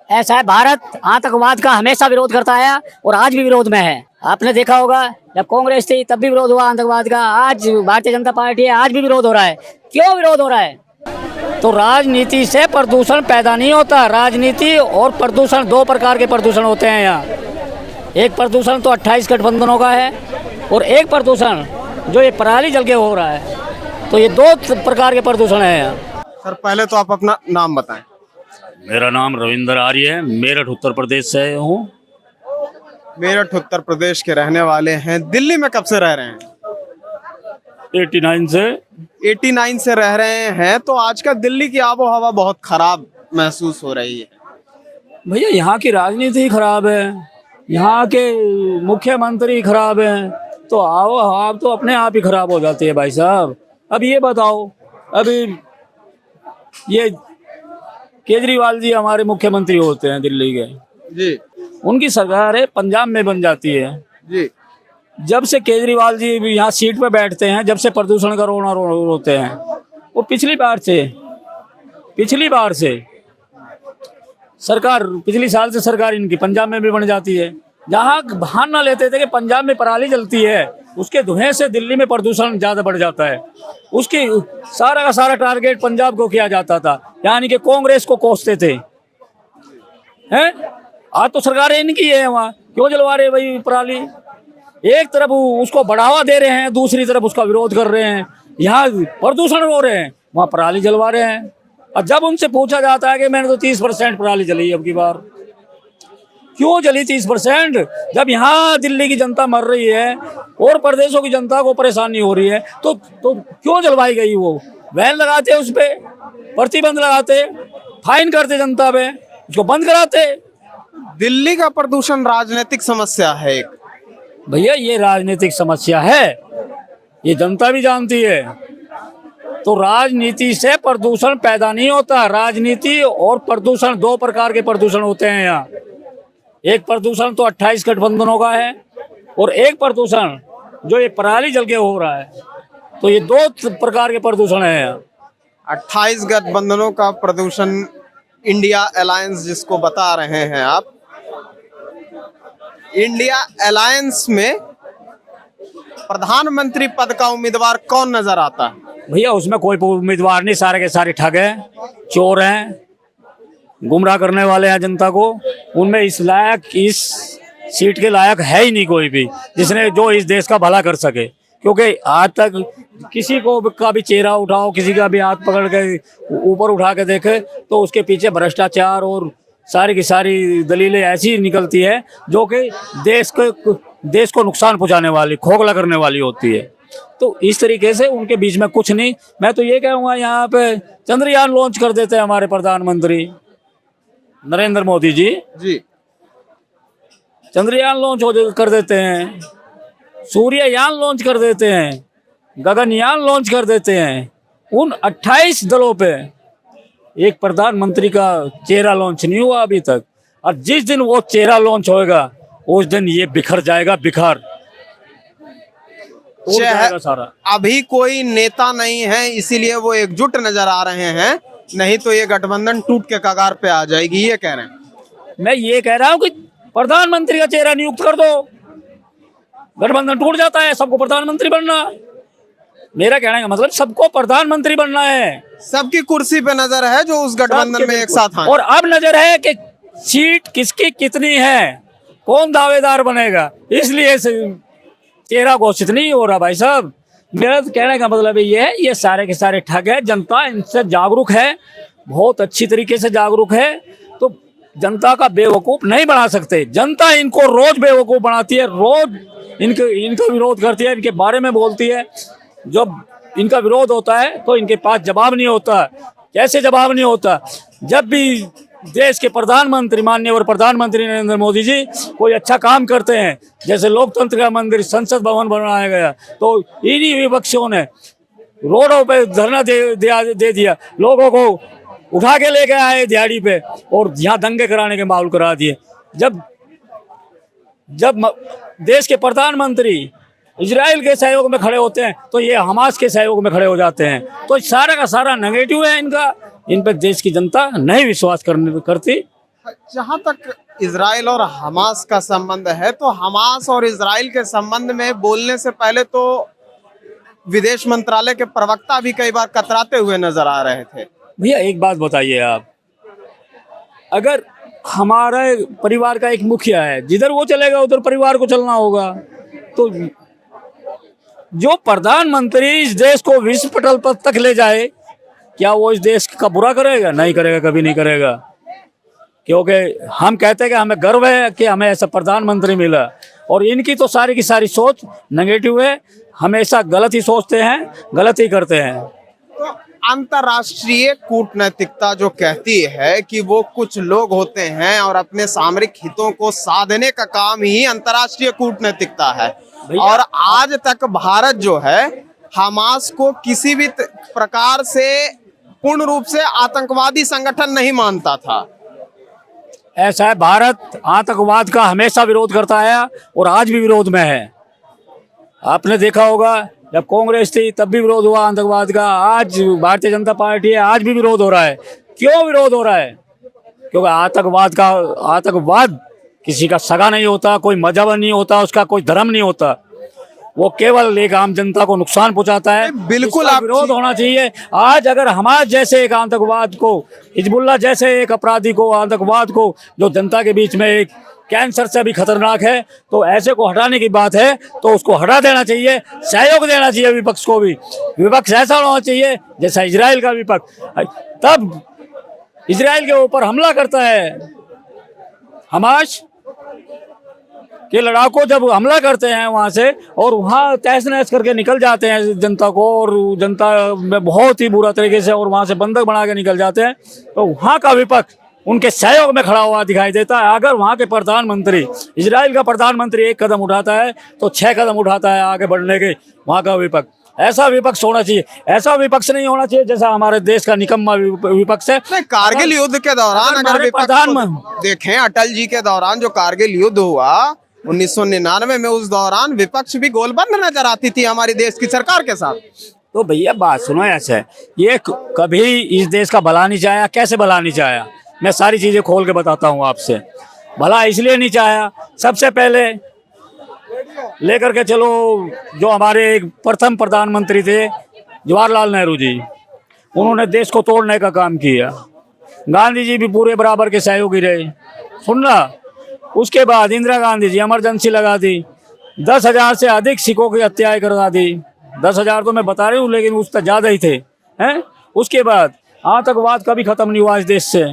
ऐसा है, भारत आतंकवाद का हमेशा विरोध करता है और आज भी विरोध में है। आपने देखा होगा जब कांग्रेस थी तब भी विरोध हुआ आतंकवाद का, आज भारतीय जनता पार्टी है, आज भी विरोध हो रहा है। क्यों विरोध हो रहा है? तो राजनीति से प्रदूषण पैदा नहीं होता। राजनीति और प्रदूषण दो प्रकार के प्रदूषण होते हैं यहाँ। एक प्रदूषण तो 28 गठबंधनों का है और एक प्रदूषण जो ये पराली जल के हो रहा है। तो ये दो प्रकार के प्रदूषण है यहाँ। सर पहले तो आप अपना नाम बताएं। मेरा नाम रविंद्र आर्य है, मेरठ उत्तर प्रदेश से हूँ। मेरठ उत्तर प्रदेश के रहने वाले हैं। दिल्ली में कब से रह रहे हैं? 89 से। 89 से रह रहे हैं। तो आज का दिल्ली की आबो हवा बहुत खराब महसूस हो रही है। भैया यहाँ की राजनीति खराब है, यहाँ के मुख्यमंत्री खराब हैं, तो आओ आप तो अपने आप ही खराब हो जाती है भाई साहब। अब ये बताओ, अभी ये केजरीवाल जी हमारे मुख्यमंत्री होते हैं दिल्ली के जी उनकी सरकार है पंजाब में बन जाती है। जी। जब से केजरीवाल जी यहाँ सीट पे बैठते हैं, जब से प्रदूषण का रोना रोते हैं। वो पिछली बार से सरकार, पिछली साल से सरकार इनकी पंजाब में भी बन जाती है। जहाँ बहाना लेते थे कि पंजाब में पराली जलती है, उसके धुएं से दिल्ली में प्रदूषण ज्यादा बढ़ जाता है। उसकी सारा का सारा टारगेट पंजाब को किया जाता था, यानी कि कांग्रेस को कोसते थे। हैं? आज तो सरकारें इनकी है, वहाँ क्यों जलवा रहे भाई पराली? एक तरफ उसको बढ़ावा दे रहे हैं, दूसरी तरफ उसका विरोध कर रहे हैं। यहाँ प्रदूषण हो रहे हैं, वहाँ पराली जलवा रहे हैं। और जब उनसे पूछा जाता है कि मैंने तो 30% पराली जली अब की बार। क्यों जली 30%? जब यहाँ दिल्ली की जनता मर रही है और प्रदेशों की जनता को परेशानी हो रही है, तो क्यों जलवाई गई? वो वैन लगाते, उस पर प्रतिबंध लगाते, फाइन करते जनता पे, उसको बंद कराते। दिल्ली का प्रदूषण राजनीतिक समस्या है एक। भैया ये राजनीतिक समस्या है, ये जनता भी जानती है। तो राजनीति से प्रदूषण पैदा नहीं होता। राजनीति और प्रदूषण दो प्रकार के प्रदूषण होते हैं यहाँ। एक प्रदूषण तो 28 गठबंधनों का है और एक प्रदूषण जो ये पराली जल के हो रहा है। तो ये दो प्रकार के प्रदूषण है यहाँ। 28 गठबंधनों का प्रदूषण, इंडिया अलायंस जिसको बता रहे हैं आप, इंडिया अलायंस में प्रधानमंत्री पद का उम्मीदवार कौन नजर आता है? भैया उसमें कोई उम्मीदवार नहीं, सारे के सारे ठग हैं, चोर हैं, गुमराह करने वाले हैं जनता को। उनमें इस सीट के लायक है ही नहीं कोई भी जिसने जो इस देश का भला कर सके। क्योंकि आज तक किसी को का भी चेहरा उठाओ, किसी का भी हाथ पकड़ के ऊपर उठा के देखे तो उसके पीछे भ्रष्टाचार और सारी की सारी दलीलें ऐसी निकलती है जो कि देश को नुकसान पहुंचाने वाली, खोखला करने वाली होती है। तो इस तरीके से उनके बीच में कुछ नहीं। मैं तो ये कहूँगा यहाँ पे चंद्रयान लॉन्च कर देते हैं हमारे प्रधानमंत्री नरेंद्र मोदी जी। चंद्रयान लॉन्च कर देते हैं, सूर्ययान लॉन्च कर देते हैं, गगनयान लॉन्च कर देते हैं। उन 28 दलों पे एक प्रधानमंत्री का चेहरा लॉन्च नहीं हुआ अभी तक। और जिस दिन वो चेहरा लॉन्च होएगा उस दिन ये बिखर जाएगा, बिखर जाएगा सारा। अभी कोई नेता नहीं है इसीलिए वो एकजुट नजर आ रहे हैं, नहीं तो ये गठबंधन टूट के कगार पे आ जाएगी, ये कह रहे हैं। मैं ये कह रहा हूँ कि प्रधानमंत्री का चेहरा नियुक्त कर दो, गठबंधन टूट जाता है। सबको प्रधानमंत्री बनना, मेरा कहने का मतलब सबको प्रधानमंत्री बनना है। सबकी कुर्सी पे नजर है जो उस गठबंधन में एक साथ हैं। और अब नजर है कि सीट किसकी कितनी है, कौन दावेदार बनेगा, इसलिए चेहरा घोषित नहीं हो रहा भाई साहब। मेरा तो कहने का मतलब ये है, ये सारे के सारे ठग है। जनता इनसे जागरूक है, बहुत अच्छी तरीके से जागरूक है। तो जनता का बेवकूफ नहीं बना सकते। जनता इनको रोज बेवकूफ बनाती है, रोज इनका विरोध करती है, इनके बारे में बोलती है। जब इनका विरोध होता है तो इनके पास जवाब नहीं होता। कैसे जवाब नहीं होता? जब भी देश के प्रधानमंत्री, माननीय और प्रधानमंत्री नरेंद्र मोदी जी कोई अच्छा काम करते हैं, जैसे लोकतंत्र का मंदिर, संसद भवन बनाया गया, तो इन्हीं विपक्षियों ने रोडों पे धरना दे दिया, लोगों को उठा के लेके आए दिहाड़ी पे और यहाँ दंगे कराने के माहौल करा दिए। जब देश के प्रधानमंत्री इजराइल के सहयोग में खड़े होते हैं तो ये हमास के सहयोग में खड़े हो जाते हैं। तो सारा का सारा नेगेटिव है इनका। इन पर देश की जनता नहीं विश्वास करती। जहां तक इजराइल और हमास का संबंध है, तो हमास और इजराइल के संबंध में बोलने से पहले तो विदेश मंत्रालय के प्रवक्ता भी कई बार कतराते हुए नजर आ रहे थे। भैया एक बात बताइए आप, अगर हमारे परिवार का एक मुखिया है, जिधर वो चलेगा उधर परिवार को चलना होगा, तो जो प्रधानमंत्री इस देश को विश्व पटल पर तक ले जाए, क्या वो इस देश का बुरा करेगा? नहीं करेगा, कभी नहीं करेगा। क्योंकि हम कहते हैं कि हमें गर्व है कि हमें ऐसा प्रधानमंत्री मिला, और इनकी तो सारी की सारी सोच नेगेटिव है, हमेशा गलत ही सोचते हैं, गलत ही करते हैं। तो अंतर्राष्ट्रीय कूटनैतिकता जो कहती है कि वो कुछ लोग होते हैं और अपने सामरिक हितों को साधने का काम ही अंतर्राष्ट्रीय कूटनैतिकता है, और आज तक भारत जो है हमास को किसी भी प्रकार से पूर्ण रूप से आतंकवादी संगठन नहीं मानता था। ऐसा है, भारत आतंकवाद का हमेशा विरोध करता है और आज भी विरोध में है। आपने देखा होगा जब कांग्रेस थी तब भी विरोध हुआ आतंकवाद का, आज भारतीय जनता पार्टी है, आज भी विरोध हो रहा है। क्यों विरोध हो रहा है? क्योंकि आतंकवाद किसी का सगा नहीं होता, कोई मजहब नहीं होता, उसका कोई धर्म नहीं होता, वो केवल एक आम जनता को नुकसान पहुंचाता है। बिल्कुल इसका विरोध होना चाहिए। आज अगर हमारे जैसे एक आतंकवाद को, हिजबुल्लाह जैसे एक अपराधी को, आतंकवाद को, जो जनता के बीच में एक कैंसर से भी खतरनाक है, तो ऐसे को हटाने की बात है तो उसको हटा देना चाहिए, सहयोग देना चाहिए विपक्ष को भी। विपक्ष ऐसा होना चाहिए जैसा इजराइल का विपक्ष, तब इजराइल के ऊपर हमला करता है हमास के लड़ाकू, जब हमला करते हैं वहां से और वहां तहस नहस करके निकल जाते हैं जनता को, और जनता में बहुत ही बुरा तरीके से, और वहां से बंधक बना के निकल जाते हैं, तो वहां का विपक्ष उनके सहयोग में खड़ा हुआ दिखाई देता है। अगर वहां के प्रधानमंत्री, इजराइल का प्रधानमंत्री एक कदम उठाता है तो 6 कदम उठाता है आगे बढ़ने के वहां का विपक्ष। ऐसा विपक्ष होना चाहिए, ऐसा विपक्ष नहीं होना चाहिए जैसा हमारे देश का निकम्मा विपक्ष है। कारगिल युद्ध के दौरान अगर विपक्ष को देखें, अटल जी के दौरान जो कारगिल युद्ध हुआ 1999 में, उस दौरान विपक्ष भी गोलबंद नजर आती थी हमारी देश की सरकार के साथ। तो भैया बात सुनो, ऐसे ये कभी इस देश का भला नहीं चाहा। कैसे भला नहीं चाहा? मैं सारी चीजें खोल के बताता हूँ आपसे। भला इसलिए नहीं चाहा, सबसे पहले लेकर के चलो, जो हमारे एक प्रथम प्रधानमंत्री थे जवाहरलाल नेहरू जी, उन्होंने देश को तोड़ने का काम किया। गांधी जी भी पूरे बराबर के सहयोगी रहे, सुनना। उसके बाद इंदिरा गांधी जी इमरजेंसी लगा दी, 10,000 से अधिक सिखों की हत्याएं करवा दी। 10,000 तो मैं बता रही हूँ, लेकिन उससे ज़्यादा ही थे, हैं। उसके बाद आतंकवाद कभी ख़त्म नहीं हुआ इस देश से,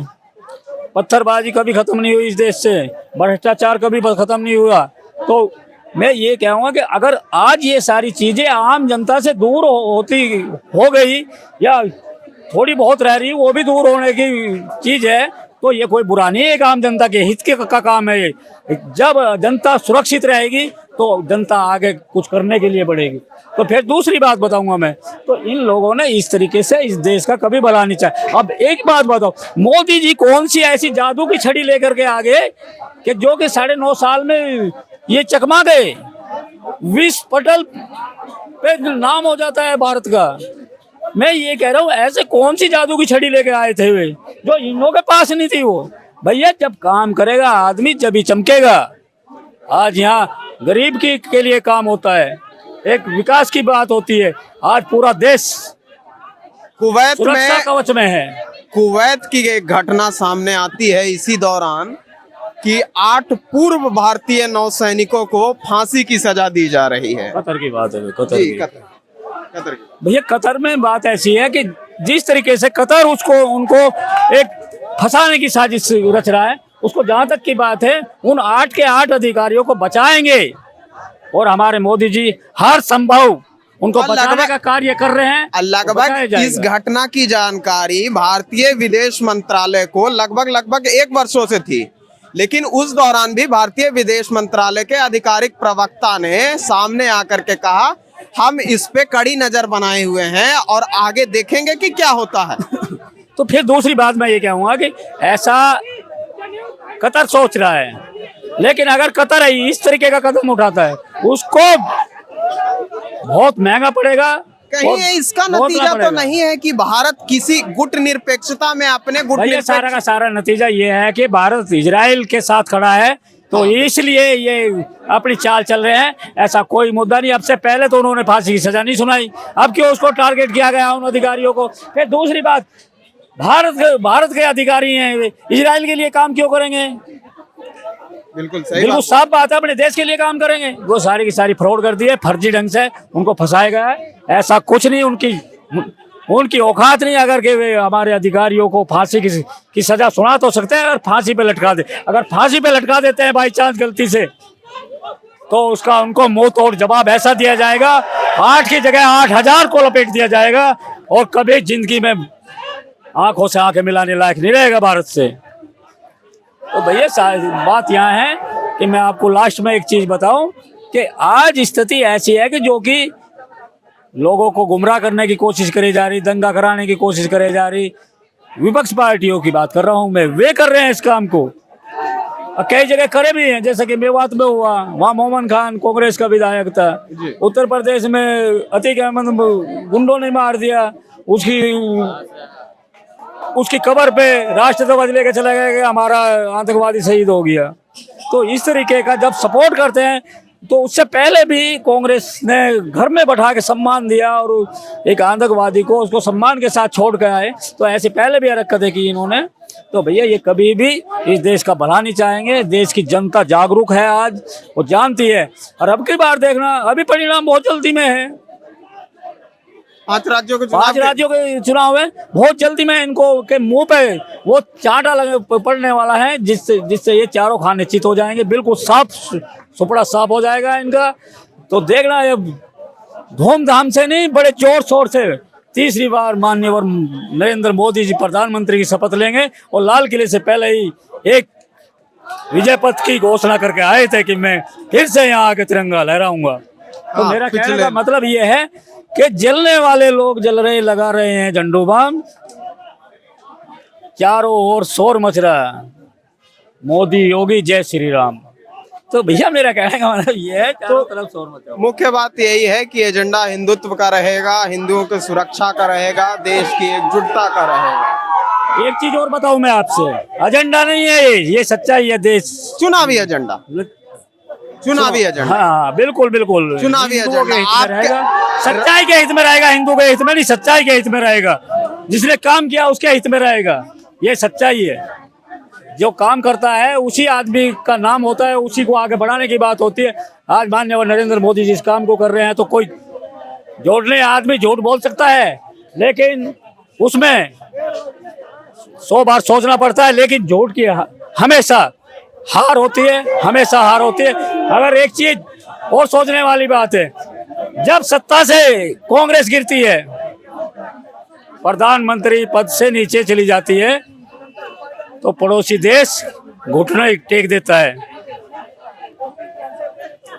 पत्थरबाजी कभी ख़त्म नहीं हुई इस देश से, भ्रष्टाचार कभी ख़त्म नहीं हुआ। तो मैं ये कहूँगा कि अगर आज ये सारी चीज़ें आम जनता से दूर हो गई, या थोड़ी बहुत रह रही, वो भी दूर होने की चीज़ है, तो ये कोई बुरा नहीं है, एक आम जनता के हित का काम है ये। जब जनता सुरक्षित रहेगी तो जनता आगे कुछ करने के लिए बढ़ेगी। तो फिर दूसरी बात बताऊंगा मैं, तो इन लोगों ने इस तरीके से इस देश का कभी भला नहीं चाहा। अब एक बात बताओ, मोदी जी कौन सी ऐसी जादू की छड़ी लेकर के आ गए कि जो कि 9.5 साल में ये चकमा गए, विश्व पटल पे नाम हो जाता है भारत का। मैं ये कह रहा हूँ, ऐसे कौन सी जादू की छड़ी लेके आए थे वे, जो इन लोगों के पास नहीं थी। वो भैया जब काम करेगा आदमी जब ही चमकेगा। आज यहाँ गरीब के लिए काम होता है, एक विकास की बात होती है। आज पूरा देश कुवैत सुरक्षा में कवच में है। कुवैत की एक घटना सामने आती है इसी दौरान कि 8 पूर्व भारतीय नौसैनिकों को फांसी की सजा दी जा रही है। कतर की बात है, कतर जी, की। कतर की। भैया कतर में बात ऐसी है कि जिस तरीके से कतर उनको एक फंसाने की साजिश रच रहा है, उसको जहां तक की बात है, उन 8 के 8 अधिकारियों को बचाएंगे, और हमारे मोदी जी हर संभव उनको बचाने का कार्य कर रहे हैं। लगभग इस घटना की जानकारी भारतीय विदेश मंत्रालय को लगभग 1 वर्षों से थी, लेकिन उस दौरान भी भारतीय विदेश मंत्रालय के आधिकारिक प्रवक्ता ने सामने आकर के कहा, हम इस पे कड़ी नजर बनाए हुए हैं और आगे देखेंगे कि क्या होता है। तो फिर दूसरी बात मैं ये कहूँगा कि ऐसा कतर सोच रहा है, लेकिन अगर कतर इस तरीके का कदम उठाता है, उसको बहुत महंगा पड़ेगा, कहीं ये इसका नतीजा तो नहीं है कि भारत किसी गुट निरपेक्षता में अपने गुट भैया सारा का सारा नतीजा ये है कि भारत इजराइल के साथ खड़ा है, तो इसलिए ये अपनी चाल चल रहे हैं। ऐसा कोई मुद्दा नहीं। अब से पहले तो उन्होंने फांसी की सजा नहीं सुनाई, अब क्यों उसको टारगेट किया गया उन अधिकारियों को? फिर दूसरी बात, भारत के अधिकारी हैं, इजराइल के लिए काम क्यों करेंगे? बिल्कुल सही बिल्कुल बात। साफ बात है, अपने देश के लिए काम करेंगे। वो सारी की सारी फ्रॉड कर दी है, फर्जी ढंग से उनको फंसाया गया है। ऐसा कुछ नहीं, उनकी औकात नहीं अगर के वे हमारे अधिकारियों को फांसी की सजा सुना तो सकते हैं, अगर फांसी पे लटका दे। अगर फांसी पे लटका देते हैं बाई चांस गलती से, तो उसका उनको मुंह तोड़ जवाब ऐसा दिया जाएगा, 8 की जगह 8000 को लपेट दिया जाएगा, और कभी जिंदगी में आंखों से आंखें मिलाने लायक नहीं रहेगा भारत से। तो भैया बात यहाँ है कि मैं आपको लास्ट में एक चीज बताऊं कि आज स्थिति ऐसी है कि जो कि लोगों को गुमराह करने की कोशिश करी जा रही, दंगा कराने की कोशिश करी जा रही, विपक्ष पार्टियों की बात कर रहा हूं मैं, वे कर रहे हैं इस काम को। कई जगह करे भी हैं, जैसे कि मेवात में हुआ, वहाँ मोहम्मद खान कांग्रेस का विधायक था। उत्तर प्रदेश में अतीक अहमद गुंडों ने मार दिया, उसकी कब्र पे राष्ट्रध्वज लेके चला गया कि हमारा आतंकवादी शहीद हो गया। तो इस तरीके का जब सपोर्ट करते हैं, तो उससे पहले भी कांग्रेस ने घर में बैठा के सम्मान दिया और एक आतंकवादी को उसको सम्मान के साथ छोड़ के आए। तो ऐसे पहले भी हरकतें की इन्होंने। तो भैया ये कभी भी इस देश का भला नहीं चाहेंगे। देश की जनता जागरूक है, आज वो जानती है। और अब की बार देखना, अभी परिणाम बहुत जल्दी में है। 5 राज्यों के चुनाव है, बहुत जल्दी में इनको के मुंह पे वो चांटा पड़ने वाला है, जिससे ये चारों खाने चित हो जाएंगे। बिल्कुल साफ सुपड़ा साफ हो जाएगा इनका। तो देखना, ये धूमधाम से नहीं, बड़े जोर शोर से तीसरी बार माननीय नरेंद्र मोदी जी प्रधानमंत्री की शपथ लेंगे। और लाल किले से पहले ही एक विजय पथ की घोषणा करके आए थे कि मैं फिर से यहाँ आके तिरंगा लहराऊंगा। तो मेरा कहने का मतलब ये है कि जलने वाले लोग जल रहे, लगा रहे हैं झंडू बाम, चारों ओर शोर मच रहा है, मोदी योगी जय श्री राम। तो भैया मेरा कहने का मतलब ये है, चारों तरफ शोर मचा। मुख्य बात यही है कि एजेंडा हिंदुत्व का रहेगा, हिंदुओं की सुरक्षा का रहेगा, देश की एकजुटता का रहेगा। एक चीज और बताऊं मैं आपसे, एजेंडा नहीं है ये सच्चाई है। देश चुनावी एजेंडा, चुनावी एजेंडा। हाँ बिल्कुल बिल्कुल, चुनावी एजेंडा रहेगा, सच्चाई के हित में रहेगा, हिंदू के हित में नहीं, सच्चाई के हित में रहेगा। जिसने काम किया उसके हित में रहेगा, ये सच्चाई है। जो काम करता है उसी आदमी का नाम होता है, उसी को आगे बढ़ाने की बात होती है। आज माननीय नरेंद्र मोदी जी इस काम को कर रहे हैं, तो कोई जोड़ने आदमी झूठ बोल सकता है, लेकिन उसमें 100 बार सोचना पड़ता है। लेकिन झूठ की हमेशा हार होती है, हमेशा हार होती है। अगर एक चीज और सोचने वाली बात है, जब सत्ता से कांग्रेस गिरती है, प्रधानमंत्री पद से नीचे चली जाती है, तो पड़ोसी देश घुटने टेक देता है।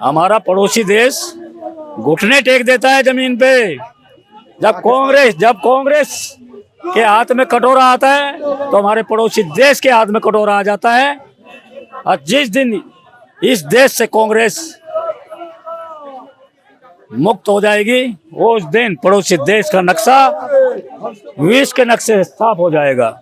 हमारा पड़ोसी देश घुटने टेक देता है जमीन पे। जब कांग्रेस के हाथ में कटोरा आता है, तो हमारे पड़ोसी देश के हाथ में कटोरा आ जाता है। और जिस दिन इस देश से कांग्रेस मुक्त हो जाएगी, उस दिन पड़ोसी देश का नक्शा विश्व के नक्शे साफ हो जाएगा।